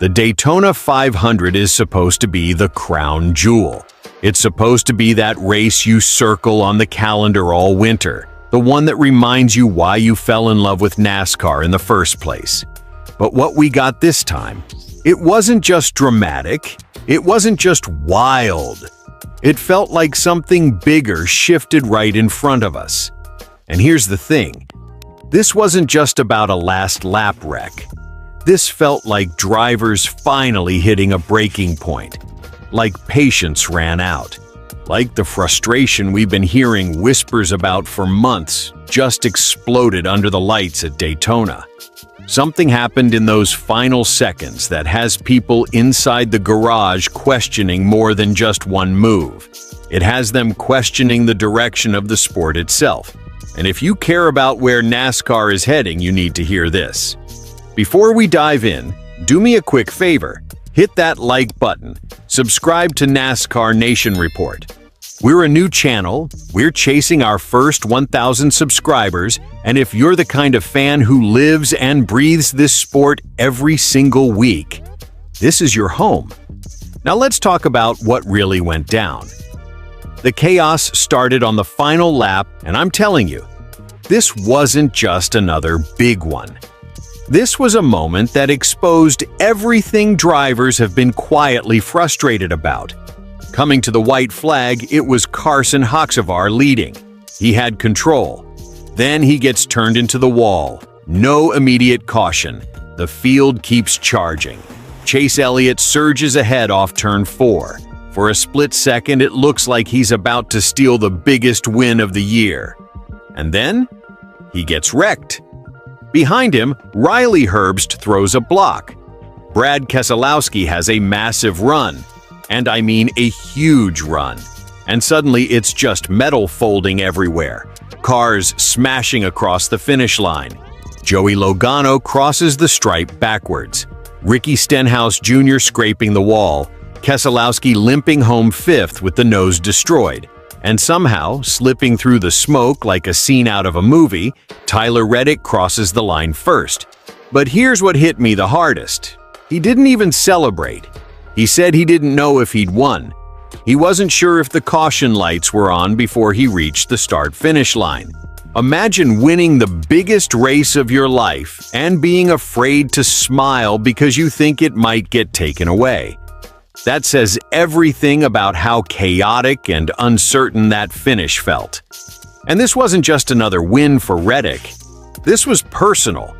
The Daytona 500 is supposed to be the crown jewel. It's supposed to be that race you circle on the calendar all winter, the one that reminds you why you fell in love with NASCAR in the first place. But what we got this time, it wasn't just dramatic, it wasn't just wild. It felt like something bigger shifted right in front of us. And here's the thing, this wasn't just about a last lap wreck. This felt like drivers finally hitting a breaking point, like patience ran out, like the frustration we've been hearing whispers about for months just exploded under the lights at Daytona. Something happened in those final seconds that has people inside the garage questioning more than just one move. It has them questioning the direction of the sport itself. And if you care about where NASCAR is heading, you need to hear this. Before we dive in, do me a quick favor. Hit that like button. Subscribe to NASCAR Nation Report. We're a new channel, we're chasing our first 1,000 subscribers, and if you're the kind of fan who lives and breathes this sport every single week, this is your home. Now let's talk about what really went down. The chaos started on the final lap, and I'm telling you, this wasn't just another big one. This was a moment that exposed everything drivers have been quietly frustrated about. Coming to the white flag, it was Carson Hocevar leading. He had control. Then he gets turned into the wall. No immediate caution. The field keeps charging. Chase Elliott surges ahead off turn 4. For a split second, it looks like he's about to steal the biggest win of the year. And then, he gets wrecked. Behind him, Riley Herbst throws a block. Brad Keselowski has a massive run. And I mean a huge run. And suddenly it's just metal folding everywhere. Cars smashing across the finish line. Joey Logano crosses the stripe backwards. Ricky Stenhouse Jr. scraping the wall. Keselowski limping home 5th with the nose destroyed. And somehow, slipping through the smoke like a scene out of a movie, Tyler Reddick crosses the line first. But here's what hit me the hardest. He didn't even celebrate. He said he didn't know if he'd won. He wasn't sure if the caution lights were on before he reached the start-finish line. Imagine winning the biggest race of your life and being afraid to smile because you think it might get taken away. That says everything about how chaotic and uncertain that finish felt. And this wasn't just another win for Reddick. This was personal.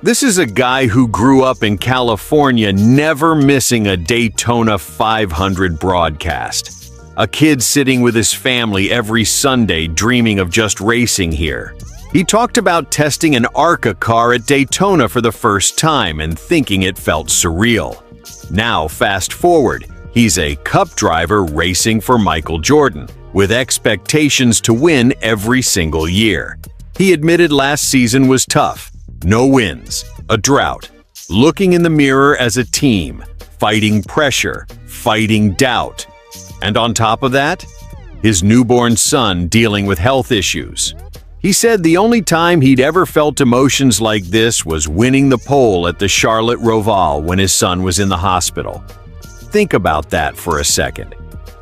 This is a guy who grew up in California never missing a Daytona 500 broadcast. A kid sitting with his family every Sunday dreaming of just racing here. He talked about testing an ARCA car at Daytona for the first time and thinking it felt surreal. Now fast forward, he's a Cup driver racing for Michael Jordan, with expectations to win every single year. He admitted last season was tough. No wins, a drought, looking in the mirror as a team, fighting pressure, fighting doubt. And on top of that, his newborn son dealing with health issues. He said the only time he'd ever felt emotions like this was winning the pole at the Charlotte Roval when his son was in the hospital. Think about that for a second.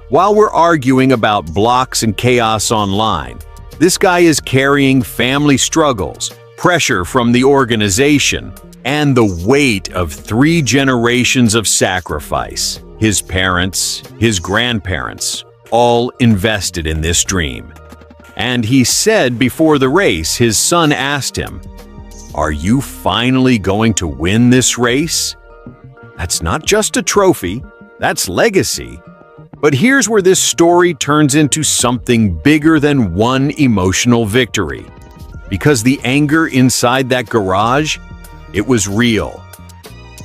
While we're arguing about blocks and chaos online, this guy is carrying family struggles, pressure from the organization, and the weight of 3 generations of sacrifice. His parents, his grandparents, all invested in this dream. And he said before the race, his son asked him, "Are you finally going to win this race?" That's not just a trophy, that's legacy. But here's where this story turns into something bigger than one emotional victory. Because the anger inside that garage, it was real.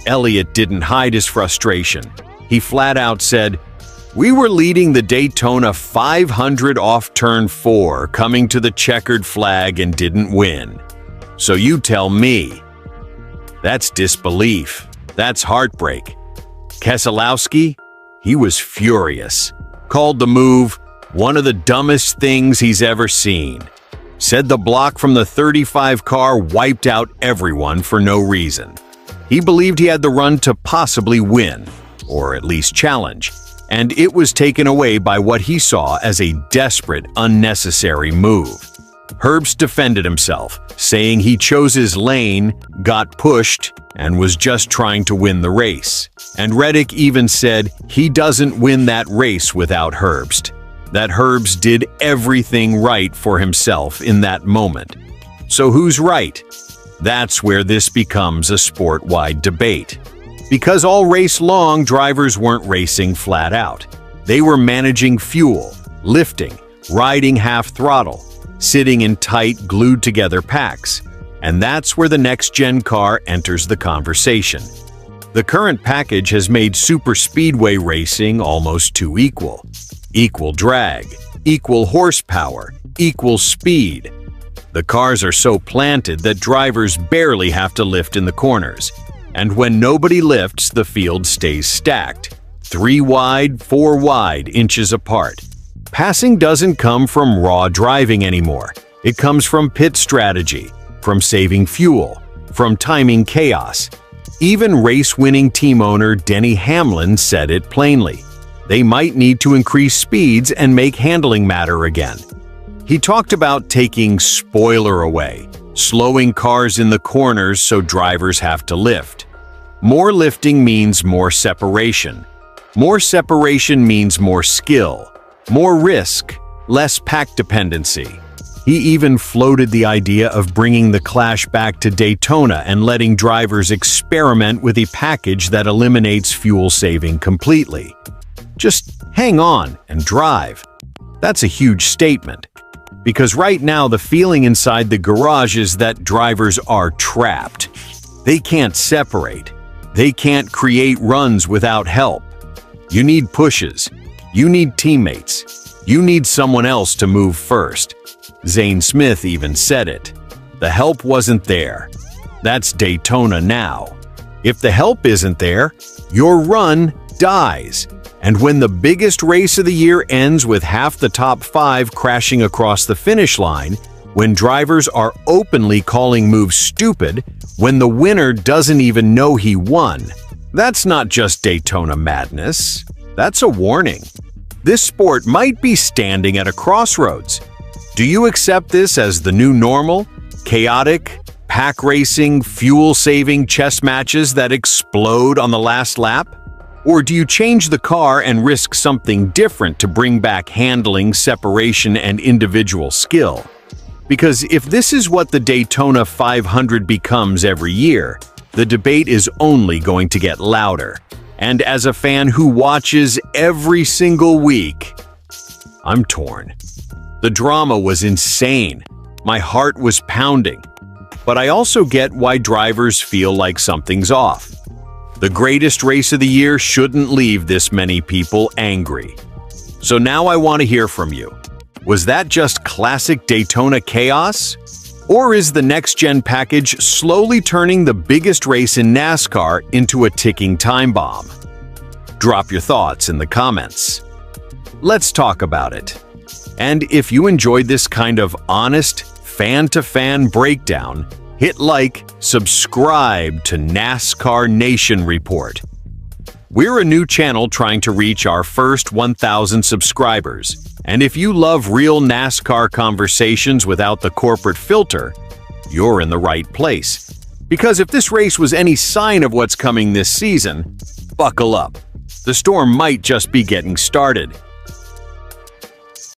Elliott didn't hide his frustration. He flat out said, "We were leading the Daytona 500 off turn 4, coming to the checkered flag and didn't win. So you tell me." That's disbelief. That's heartbreak. Keselowski, he was furious. Called the move one of the dumbest things he's ever seen. Said the block from the 35 car wiped out everyone for no reason. He believed he had the run to possibly win, or at least challenge, and it was taken away by what he saw as a desperate, unnecessary move. Herbst defended himself, saying he chose his lane, got pushed, and was just trying to win the race. And Reddick even said he doesn't win that race without Herbst, that Herbst did everything right for himself in that moment. So who's right? That's where this becomes a sport-wide debate. Because all race long, drivers weren't racing flat out. They were managing fuel, lifting, riding half throttle, sitting in tight, glued-together packs. And that's where the next-gen car enters the conversation. The current package has made superspeedway racing almost too equal. Equal drag, equal horsepower, equal speed. The cars are so planted that drivers barely have to lift in the corners. And when nobody lifts, the field stays stacked, 3 wide, 4 wide inches apart. Passing doesn't come from raw driving anymore. It comes from pit strategy, from saving fuel, from timing chaos. Even race-winning team owner Denny Hamlin said it plainly. They might need to increase speeds and make handling matter again. He talked about taking spoiler away, slowing cars in the corners so drivers have to lift. More lifting means more separation. More separation means more skill, more risk, less pack dependency. He even floated the idea of bringing the Clash back to Daytona and letting drivers experiment with a package that eliminates fuel saving completely. Just hang on and drive. That's a huge statement. Because right now the feeling inside the garage is that drivers are trapped. They can't separate. They can't create runs without help. You need pushes. You need teammates. You need someone else to move first. Zane Smith even said it. The help wasn't there. That's Daytona now. If the help isn't there, your run dies. And when the biggest race of the year ends with half the top 5 crashing across the finish line, when drivers are openly calling moves stupid, when the winner doesn't even know he won, that's not just Daytona madness. That's a warning. This sport might be standing at a crossroads. Do you accept this as the new normal? Chaotic, pack racing, fuel-saving chess matches that explode on the last lap? Or do you change the car and risk something different to bring back handling, separation, and individual skill? Because if this is what the Daytona 500 becomes every year, the debate is only going to get louder. And as a fan who watches every single week, I'm torn. The drama was insane. My heart was pounding. But I also get why drivers feel like something's off. The greatest race of the year shouldn't leave this many people angry. So now I want to hear from you. Was that just classic Daytona chaos? Or is the next-gen package slowly turning the biggest race in NASCAR into a ticking time bomb? Drop your thoughts in the comments. Let's talk about it. And if you enjoyed this kind of honest, fan-to-fan breakdown, hit like, subscribe to NASCAR Nation Report. We're a new channel trying to reach our first 1,000 subscribers. And if you love real NASCAR conversations without the corporate filter, you're in the right place. Because if this race was any sign of what's coming this season, buckle up. The storm might just be getting started.